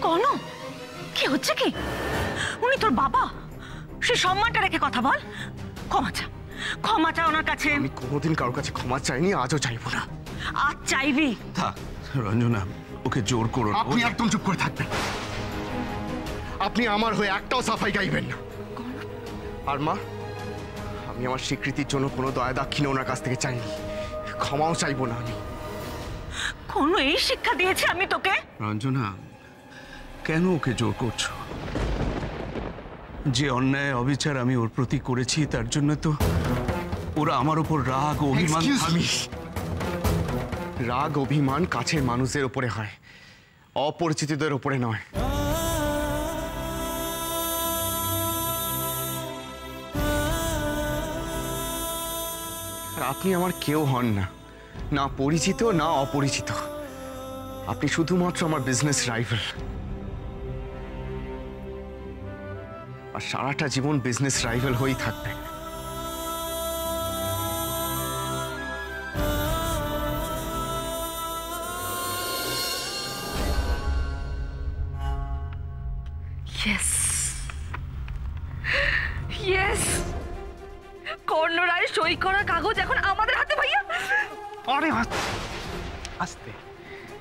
কোন কি হচ্ছে কি? উনি তোর বাবা, সে সম্মানটা রেখে কথা বল। ক্ষমা চা ওনার কাছে। আমি কোনোদিন কারোর কাছে ক্ষমা চাইনি, আজও চাইবো না। আজ চাইবি? থাক রঞ্জনা, ওকে জোর করো না। আপনি একদম চুপ করে থাকবেন। আপনি আমার হয়ে একটাও সাফাই গাইবেন না। আর মা, আমি আমার স্বীকৃতির জন্য কোনো দয়া দাক্ষিণ্য ওনার কাছ থেকে চাইনি, ক্ষমাও চাইবো না আমি। কোন এই শিক্ষা দিয়েছে আমি তোকে? রঞ্জনা, কেন ওকে জোর করছো? যে অন্যায় অবিচার আমি ওর প্রতি করেছি তার জন্য তো ওরা আমার উপর রাগ অভিমান। রাগ অভিমান কাছের মানুষদের উপরে হয়, অপরিচিতদের উপরে নয়। আর আপনি আমার কেউ হন না, না পরিচিত না অপরিচিত। আপনি শুধুমাত্র আমার বিজনেস রাইভাল। আর সারাটা জীবন বিজনেস রাইভাল হয়েই থাকবেন। কর্ণ রায় সই করা কাগজ এখন আমাদের হাতে ভাইয়া। আরে আস্তে,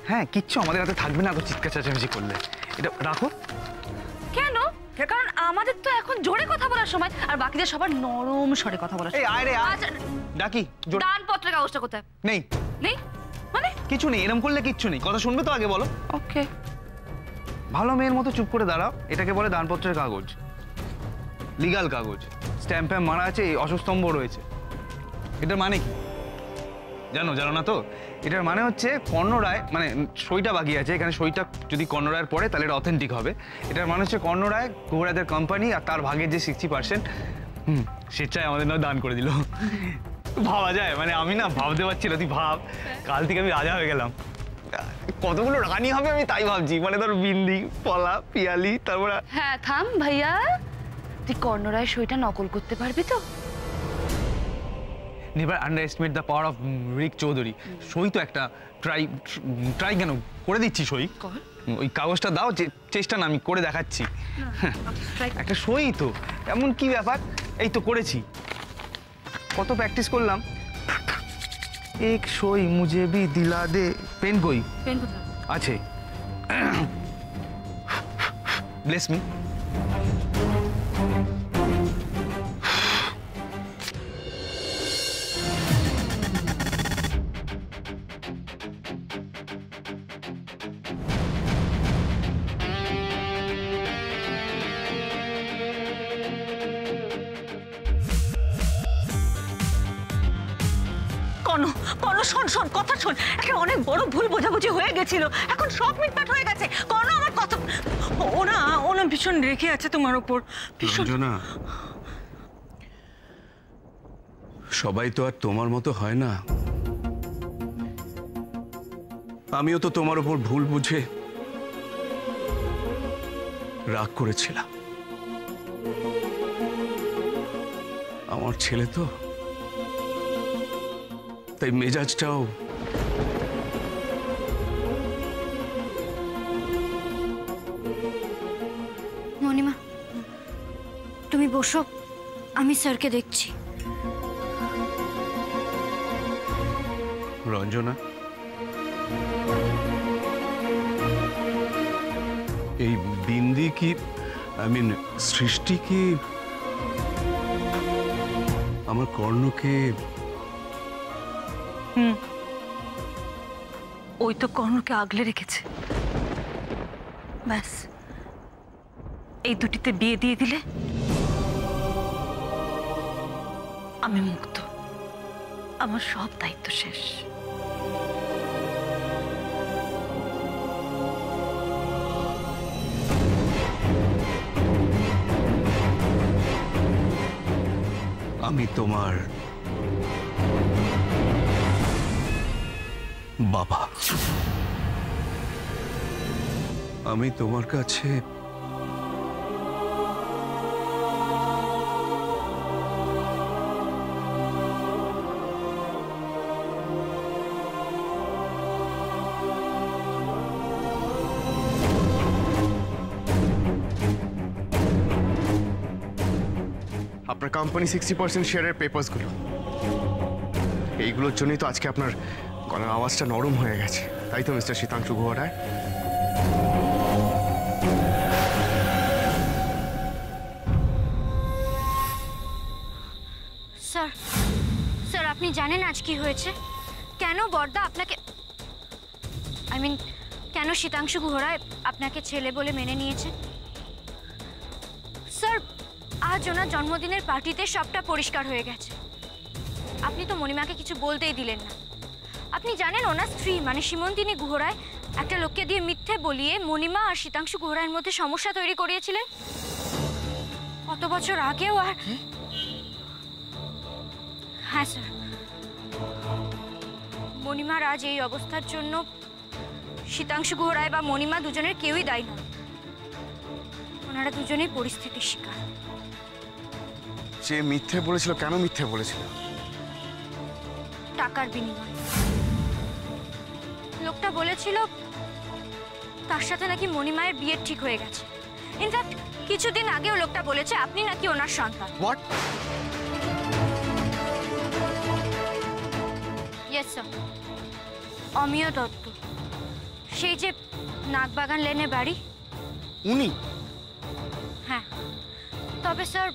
হ্যাঁ কিচ্ছু আমাদের হাতে থাকবে না, তো চিৎকার চেঁচামেচি করলে। এটা রাখো। কেন? কারণ আমাদের তো এখন জোরে কথা বলার সময়, আর বাকিদের সবার নরম স্বরে কথা বলার। এই আয় রে আয়। ডাকি। দানপত্রের কাগজটা কোথায়? নেই। নেই মানে? কিছু নেই, এরকম করলে কিচ্ছু নেই। কথা শুনবে তো আগে বলো। ওকে। ভালো মেয়ের মতো চুপ করে দাঁড়াও। এটাকে বলে দানপত্রের কাগজ, লিগাল কাগজ। স্ট্যাম্প ফ্যাম্প মারা আছে, অসস্তম্ভ রয়েছে। এটার মানে কি জানো? জানো না তো? এটার মানে হচ্ছে কর্ণ রায়, মানে সইটা বাকি আছে এখানে, সইটা যদি কর্ণ রায়ের পড়ে তাহলে এটা অথেন্টিক হবে। এটার মানে হচ্ছে কর্ণ রায় ঘোড়াদের কোম্পানি আর তার ভাগের যে 60% সেটাই আমাদের নাও দান করে দিল। ভাবা যায়? মানে আমি না ভাবতে পারছি না, তুই ভাব কাল থেকে আমি রাজা হয়ে গেলাম। কতগুলো রানী হবে আমি তাই ভাবছি। মানে ধর বিন্দি, পলা, পিয়ালি, তারপর। হ্যাঁ থাম ভাইয়া, তুই কর্ণ রায় সইটা নকল করতে পারবি তো? Never underestimate the power of Rick Chowdhury. সই তো একটা ট্রাই কেন করে দিচ্ছি সই। ওই কাগজটা দাও, চেষ্টা না, আমি করে দেখাচ্ছি। একটা সই তো, এমন কি ব্যাপার? এই তো করেছি, কত প্র্যাকটিস করলাম। এক সই মুঝে ভি দিলা দে। পেন কই? পেন কোথায় আছে? Bless me. শোন কথা শোন, একটা অনেক বড় ভুল বোঝাবুঝি হয়ে গেছিল, এখন সব মিটমাট হয়ে গেছে। কর্ণ আমার কথা, ওনা ভীষণ রেখে আছে তোমার উপর। রঞ্জনা, সবাই তো আর তোমার মতো হয় না। আমিও তো তোমার উপর ভুল বুঝে রাগ করেছিলাম। আমার ছেলে তো, তাই মেজাজটাও। মণিমা, তুমি বসো, আমি স্যারকে দেখছি। রঞ্জনা, এই বিন্দি কি, সৃষ্টি কি আমার কর্ণকে? ওই তো কর্ণকে আগলে রেখেছে। ব্যাস, এই দুটিতে বিয়ে দিয়ে দিলে আমি মুক্ত, আমার সব দায়িত্ব শেষ। আমি তোমার বাবা, আমি তোমার কাছে আপনার কোম্পানি 60% শেয়ারের পেপারসগুলো। এইগুলোর জন্যই তো আজকে আপনার গলার আওয়াজটা নরম হয়ে গেছে, তাই তো মিস্টার শীতাংশু গুহ রায়? স্যার, স্যার আপনি জানেন আজ কি হয়েছে? কেন বর্দা আপনাকে, কেন শীতাংশু গুহ রায় আপনাকে ছেলে বলে মেনে নিয়েছে? স্যার, আজ ওনার জন্মদিনের পার্টিতে সবটা পরিষ্কার হয়ে গেছে। আপনি তো মণিমাকে কিছু বলতেই দিলেন না। আপনি জানেন ওনার স্ত্রী মানে সীমন্তিনী গুহ রায় একটা লোককে দিয়ে মিথ্যে বলিয়ে মণিমা আর শীতাংশু গুহ রায়ের মধ্যে সমস্যা তৈরি করিয়েছিলেন কত বছর আগেও। আর হ্যাঁ স্যার, মণিমার আজ এই অবস্থার জন্য শীতাংশু গুহ রায় বা মণিমা দুজনের কেউই দায়ী নয়। ওনারা দুজনেই পরিস্থিতির শিকার। যে মিথ্যে বলেছিল, কেন মিথ্যে বলেছিল? টাকার বিনিময়ে। লোকটা বলেছিল তার সাথে নাকি মণিমায়ের বিয়ে ঠিক হয়ে গেছে। ইনফ্যাক্ট কিছুদিন আগেও লোকটা বলেছে আপনি নাকি ওনার সন্তান। হোয়াট? ইয়েস স্যার, অমিয় দত্ত, সেই যে নাগবাগান লেনে বাড়ি। উনি? হ্যাঁ, তবে স্যার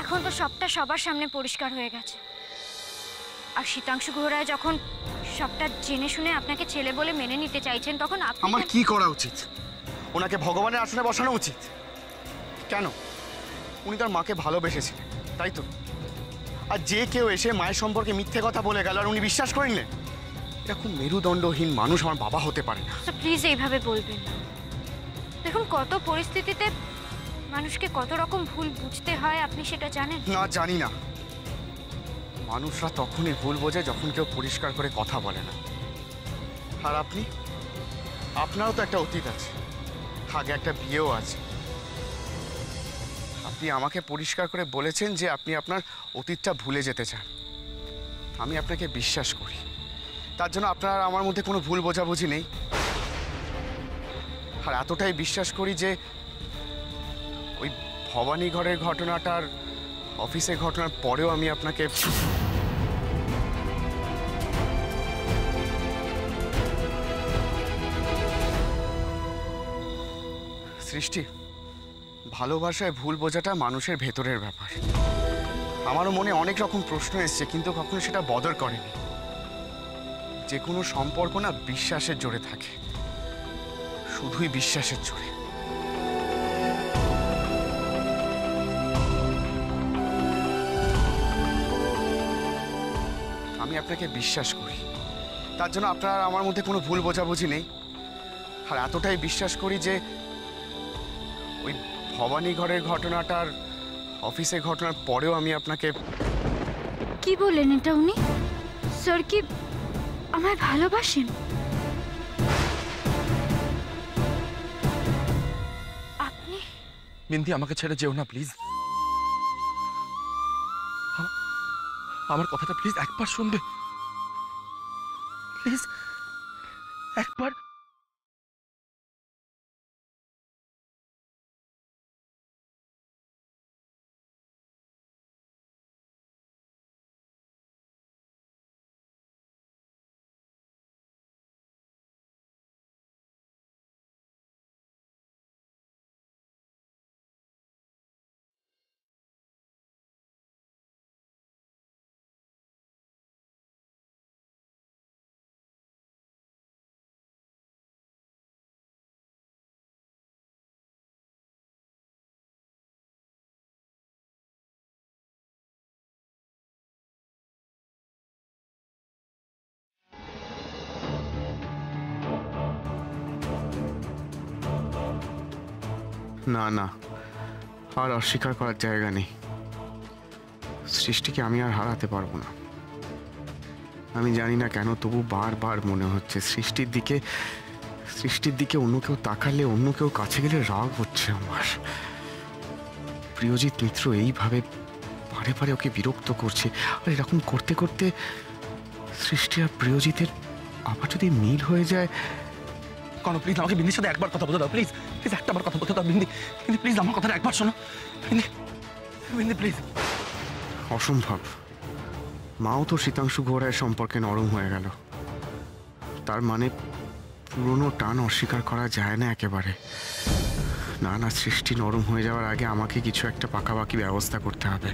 এখন তো সবটা সবার সামনে পরিষ্কার হয়ে গেছে। আর শীতাংশু গুহ রায় যখন সবটা জেনে শুনে আপনাকে ছেলে বলে মেনে নিতে চাইছেন, তখন আমার কি করা উচিত? ওনাকে ভগবানের আসনে বসানো উচিত? কেন? উনি তার মাকে ভালোবেসেছিলেন, তাই তো? আর যে কেউ এসে মায়ের সম্পর্কে মিথ্যে কথা বলে গেল আর উনি বিশ্বাস করে নিলেন? এরকম মেরুদণ্ডহীন মানুষ আমার বাবা হতে পারে না। প্লিজ এইভাবে বলবেন না। দেখুন কত পরিস্থিতিতে মানুষকে কত রকম ভুল বুঝতে হয়, আপনি সেটা জানেন না? জানি না। মানুষরা তখনই ভুল বোঝে যখন কেউ পরিষ্কার করে কথা বলে না। আর আপনি, আপনারও তো একটা অতীত আছে, আগে একটা বিয়েও আছে। আপনি আমাকে পরিষ্কার করে বলেছেন যে আপনি আপনার অতীতটা ভুলে যেতে চান। আমি আপনাকে বিশ্বাস করি, তার জন্য আপনার আমার মধ্যে কোনো ভুল বোঝাবুঝি নেই। আর এতটাই বিশ্বাস করি যে ওই ভবানী ঘরের ঘটনাটার, অফিসের ঘটনার পরেও আমি আপনাকে সৃষ্টি, ভালোবাসায় ভুল বোঝাটা মানুষের ভেতরের ব্যাপার। আমারও মনে অনেক রকম প্রশ্ন এসছে, কিন্তু কখনো সেটা বদর করেনি। যে কোনো সম্পর্ক না বিশ্বাসের জোরে থাকে, শুধুই বিশ্বাসের জোরে। আমি আপনাকে বিশ্বাস করি, তার জন্য আপনার আমার মধ্যে কোনো ভুল বোঝাবুঝি নেই। আর এতটাই বিশ্বাস করি যে ওই ভবানী ঘরের ঘটনাটার, অফিসের ঘটনার পরেও আমি আপনাকে। কি বলেন এটা উনি? স্যার কি আমায় ভালোবাসেন? আপনি? বিন্দি, আমাকে ছেড়ে যেও না প্লিজ। আমার কথাটা প্লিজ একবার শুনবে, প্লিজ একবার। না না, আর অস্বীকার করার জায়গা নেই। সৃষ্টিকে আমি আর হারাতে পারবো না। আমি জানি না কেন, তবু বারবার মনে হচ্ছে সৃষ্টির দিকে অন্য কেউ তাকালে, অন্য কেউ কাছে গেলে রাগ হচ্ছে আমার। প্রিয়জিৎ মিত্র এইভাবে বারে বারে ওকে বিরক্ত করছে, আর এরকম করতে করতে সৃষ্টি আর প্রিয়জিতের আবার যদি মিল হয়ে যায়। কোনো প্লিজ আমাকে বিন্দির সাথে একবার কথা বলতে দাও, প্লিজ প্লিজ, একটা বার কথা বলতে দাও বিন্দি। বিন্দি প্লিজ আমার কথাটা একবার শোনো, বিন্দি বিন্দি প্লিজ। অসম্ভব। মাও তো শীতাংশু ঘোড়ায় সম্পর্কে নরম হয়ে গেল। তার মানে পুরনো টান অস্বীকার করা যায় না একেবারে। না না, সৃষ্টি নরম হয়ে যাওয়ার আগে আমাকে কিছু একটা পাকাপাকি ব্যবস্থা করতে হবে।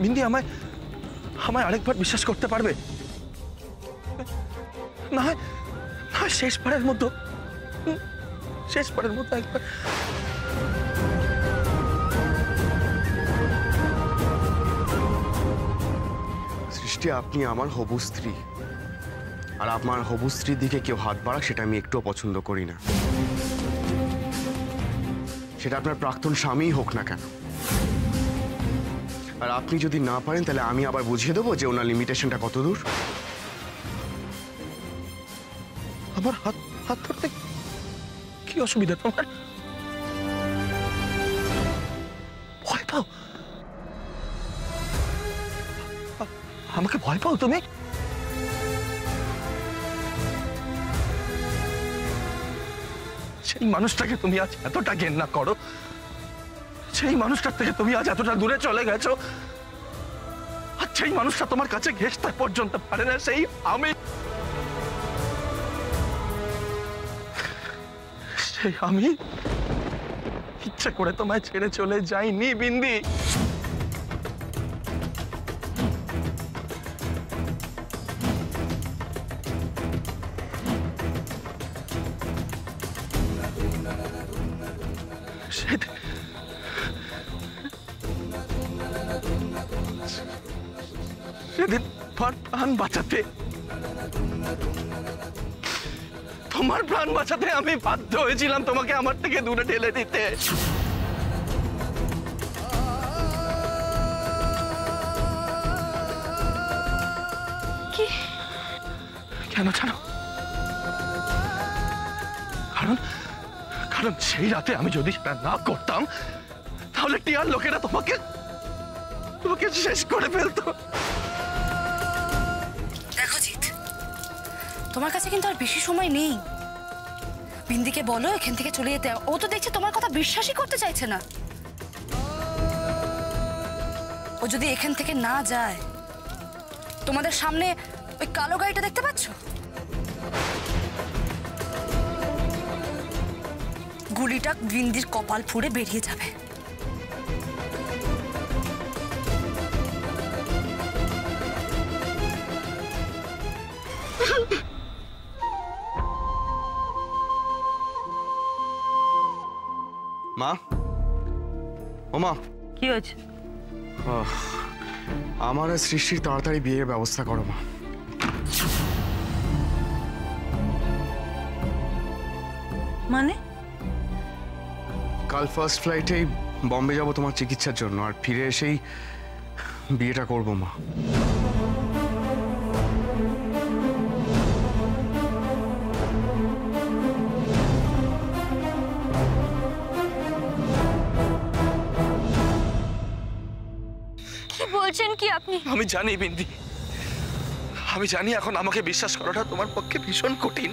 বিন্দি, আমায় আরেকবার বিশ্বাস করতে পারবে? না হয় শেষবারের মতো একবার। সৃষ্টি, আপনি আমার হবু স্ত্রী, আর আপনার হবু স্ত্রীর দিকে কেউ হাত বাড়াক সেটা আমি একটুও পছন্দ করি না। সেটা আপনার প্রাক্তন স্বামীই হোক না কেন। আর আপনি যদি না পারেন তাহলে আমি আবার বুঝিয়ে দেবো যে ওনার লিমিটেশনটা কত দূর। আমার হাত ধরতে কি অসুবিধা তোমার? ভয় পাও? আমাকে ভয় পাও তুমি? সেই মানুষটাকে তুমি আজ এতটা ঘেন্না করো, সেই মানুষটার থেকে তুমি আজ এতটা দূরে চলে গেছো, আর সেই মানুষটা তোমার কাছে ঘেঁষতে পর্যন্ত পারে না, সেই আমি। আমি ইচ্ছা করে তোমায় ছেড়ে চলে যাইনি বিন্দি। সেদিন প্রাণ বাঁচাতে, তোমার প্রাণ বাঁচাতে আমি বাধ্য হয়েছিলাম তোমাকে আমার থেকে দূরে ঠেলে দিতে। কি? কেন জানো? কারণ সেই রাতে আমি যদি সেটা না করতাম তাহলে টিয়ার লোকেরা তোমাকে শেষ করে ফেলতো। দেখো জিৎ, তোমার কাছে কিন্তু আর বেশি সময় নেই। বিন্দিকে বলো এখান থেকে চলে যেতে। ও তো দেখছে তোমার কথা বিশ্বাসই করতে চাইছে না। ও যদি এখান থেকে না যায়, তোমাদের সামনে ওই কালো গাড়িটা দেখতে পাচ্ছ? গুলিটা বিন্দির কপাল ফুঁড়ে বেরিয়ে যাবে। মা, ও মা, কি হয়েছে? আমার আর সৃষ্টির তাড়াতাড়ি বিয়ের ব্যবস্থা করো মা। মানে? কাল ফার্স্ট ফ্লাইটেই বম্বে যাব তোমার চিকিৎসার জন্য, আর ফিরে এসেই বিয়েটা করবো মা। কি বলছেন কি আপনি? আমি জানি বিন্দি, আমি জানি এখন আমাকে বিশ্বাস করাটা তোমার পক্ষে ভীষণ কঠিন।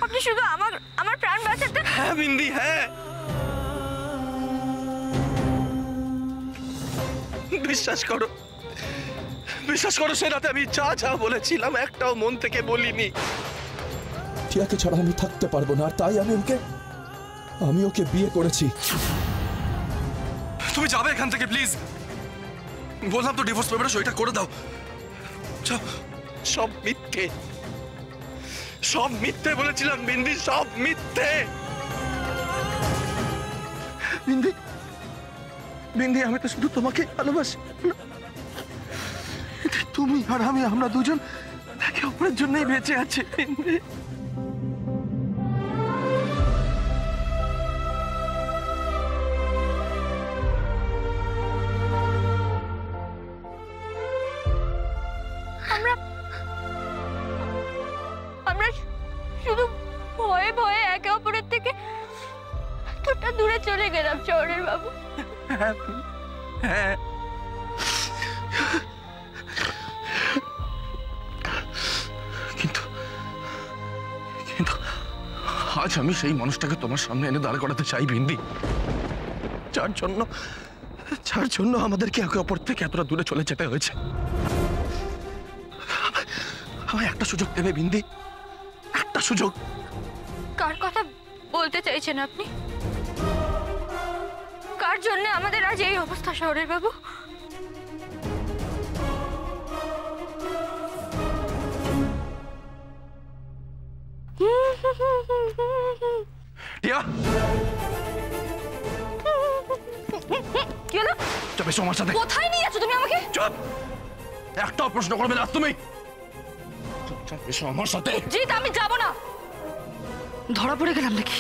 আপনি শুধু আমার প্রাণ বাঁচাতে। হ্যাঁ বিন্দি, হ্যাঁ, বিশ্বাস করো সে রাতে আমি যা বলেছিলাম একটাও মন থেকে বলিনি। টিয়াকে ছাড়া আমি থাকতে পারবো না, আর তাই আমি ওকে বিয়ে করেছি। তুমি যাবে এখান থেকে প্লিজ। বললাম তো ডিভোর্স পেপারে সইটা করে দাও। সব মিথ্যে বলেছিলাম বিন্দি, সব মিথ্যে। বিন্দি, আমি তো শুধু তোমাকে ভালোবাসি। তুমি আর আমরা দুজন একে অপরের জন্যই বেঁচে আছি বিন্দি। আমরা শুধু ভয়ে ভয়ে একে অপরের থেকে এতটা দূরে চলে গেলাম শহরের বাবু। হ্যাঁ, কিন্তু আজ আমি সেই মানুষটাকে তোমার সামনে এনে দাঁড় করাতে চাই বিন্দি, যার জন্য আমাদেরকে একে অপর থেকে এতটা দূরে চলে যেতে হয়েছে। আমায় একটা সুযোগ দেবে বিন্দি, একটা সুযোগ। কার কথা বলতে চাইছেন আপনি? কার জন্য আমাদের আজ এই অবস্থা শহরের বাবু? টিয়া, কি হলো? চুপ, এসো আমার সাথে। কোথায় নিয়ে যাচ্ছ তুমি আমাকে? চুপ, একটাও প্রশ্ন করবে না তুমি। চুপচাপ এসো আমার সাথে। জিৎ, আমি যাব না। ধরা পড়ে গেলাম নাকি?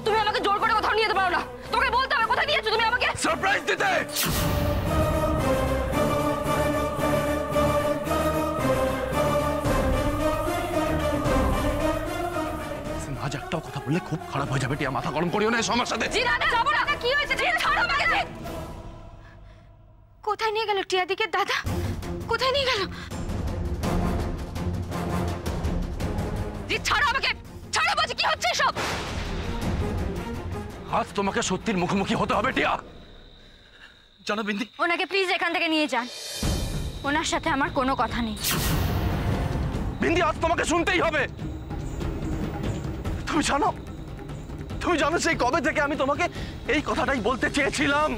তুমি আমাকে জোর করে কোথাও নিয়ে যেতে পারো না। তোমাকে বলতে হবে কোথায় নিয়ে যাচ্ছ তুমি আমাকে। সারপ্রাইজ দিতে। আজ একটাও কথা বললে খুব খারাপ হয়ে যাবে টিয়া, মাথা গরম করিও না, এসো আমার সাথে। জিৎ, আমি যাব না। কি হয়েছে? জিৎ, ছাড়ো আমাকে। জিৎ, কোথায় নিয়ে গেল টিয়া দিকে দাদা? কোথায় নিয়ে গেল? জিৎ, ছাড়ো আমাকে। ছাড়ো বলছি। কি হচ্ছে সব? আজ তোমাকে সত্যির মুখোমুখি হতে হবে টিয়া। জানো বিন্দি, ওনাকে প্লিজ এখান থেকে নিয়ে যান। ওনার সাথে আমার কোনো কথা নেই। বিন্দি, আজ তোমাকে শুনতেই হবে। তুমি জানো সেই কবে থেকে আমি তোমাকে এই কথাটাই বলতে চেয়েছিলাম।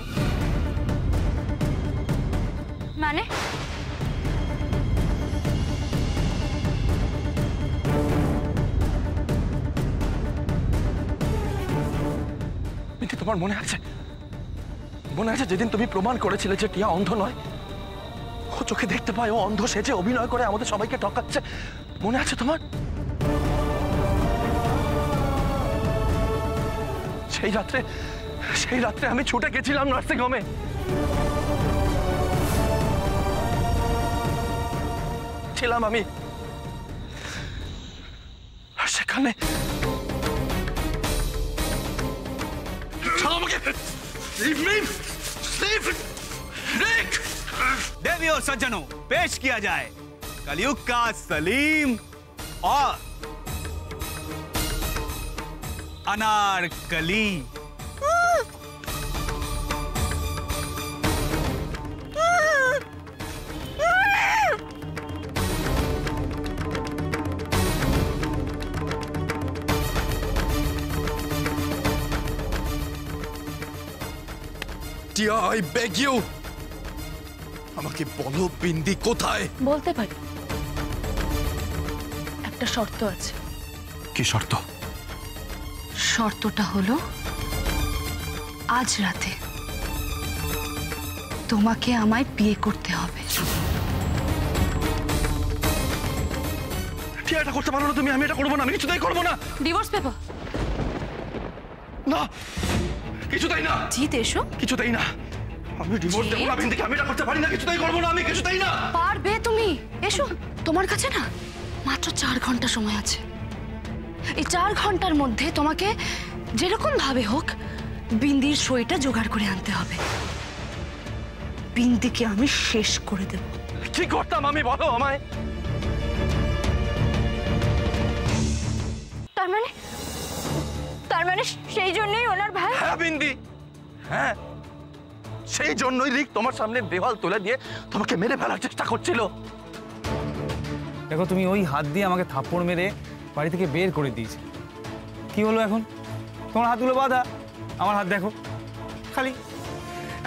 মানে? বিন্দি, তোমার মনে আছে যেদিন তুমি প্রমাণ করেছিলে যে টিয়া অন্ধ নয়, ও চোখে দেখতে পায়, ও অন্ধ সেজে অভিনয় করে আমাদের সবাইকে ঠকাচ্ছে, মনে আছে তোমার? সেই রাত্রে আমি ছুটে গেছিলাম নার্সিং হোমে। ছিলাম আমি, আর সেখানে देवी और सज्जनों, पेश किया जाए कलयुग का सलीम और अनारकली। টিয়া, I beg you, আমাকে বলো বিন্দি কোথায়? বলতে পারি, একটা শর্ত আছে। কি শর্ত? শর্তটা হলো আজ রাতে তোমাকে আমায় বিয়ে করতে হবে। টিয়া, এটা করতে পারো না তুমি। আমি এটা করবো না, আমি কিছুতেই করবো না। Divorce paper? না, কিছুতেই না। জিৎ, এসো। কিছুতেই না, আমি ডিভোর্স দেবো না বিন্দিকে। আমি এটা করতে পারি না, কিছুতেই করবো না, আমি কিছুতেই না। পারবে তুমি। এসো, তোমার কাছে না মাত্র 4 ঘন্টা সময় আছে। এই 4 ঘন্টার মধ্যে তোমাকে যেরকম ভাবে হোক বিন্দির সইটা জোগাড় করে আনতে হবে। বিন্দিকে আমি শেষ করে দেব। কি করতাম আমি, বলো আমায়। তার মানে সেই জন্যই ওনার ভাই? হ্যাঁ বিন্দি, হ্যাঁ, সেই জন্যই রিক তোমার সামনে দেওয়াল তুলে দিয়ে তোমাকে মেরে ফেলার চেষ্টা করছিল। দেখো, তুমি ওই হাত দিয়ে আমাকে থাপ্পড় মেরে বাড়ি থেকে বের করে দিয়েছে। কি হলো এখন? তোমার হাতগুলো বাঁধা, আমার হাত দেখো খালি।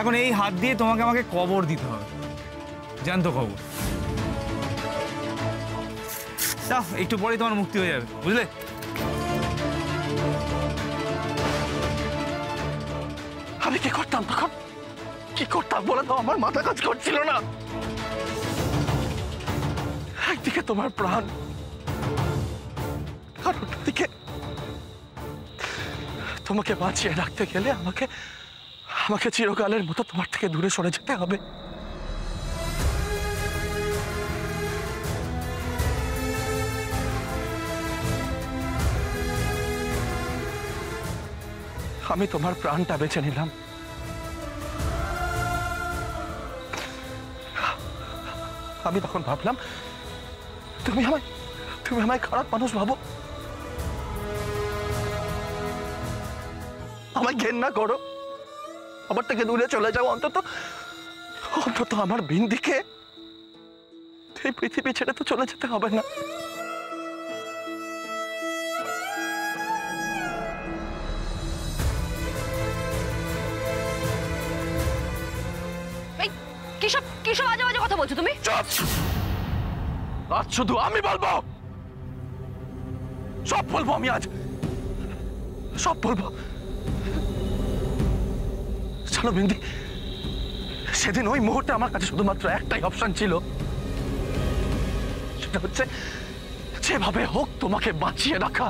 এখন এই হাত দিয়ে তোমাকে আমাকে কবর দিতে হবে, জ্যান্ত কবর। যাও, একটু পরেই তোমার মুক্তি হয়ে যাবে, বুঝলে? আমি কি করতাম তখন? কি করতাম বলে তো আমার মাথা কাজ করছিল না। একদিকে তোমার প্রাণ, আর অন্যদিকে তোমাকে বাঁচিয়ে রাখতে গেলে আমাকে চিরকালের মতো তোমার থেকে দূরে সরে যেতে হবে। আমি তোমার প্রাণটা বেছে নিলাম। আমি তখন ভাবলাম তুমি আমায় খারাপ মানুষ ভাবো, আমায় ঘেন্না করো, আমার থেকে দূরে চলে যাও, অন্তত অন্তত আমার বিন্দিকে এই পৃথিবী ছেড়ে তো চলে যেতে হবে না। কিসব কিসব আজে বাজে কথা বলছো তুমি? আজ শুধু আমি বলবো, সব বলবো আমি, আজ সব বলবো। চলো বিন্দি, সেদিন ওই মুহূর্তে আমার কাছে শুধুমাত্র একটাই অপশন ছিল, সেটা হচ্ছে যেভাবে হোক তোমাকে বাঁচিয়ে রাখা।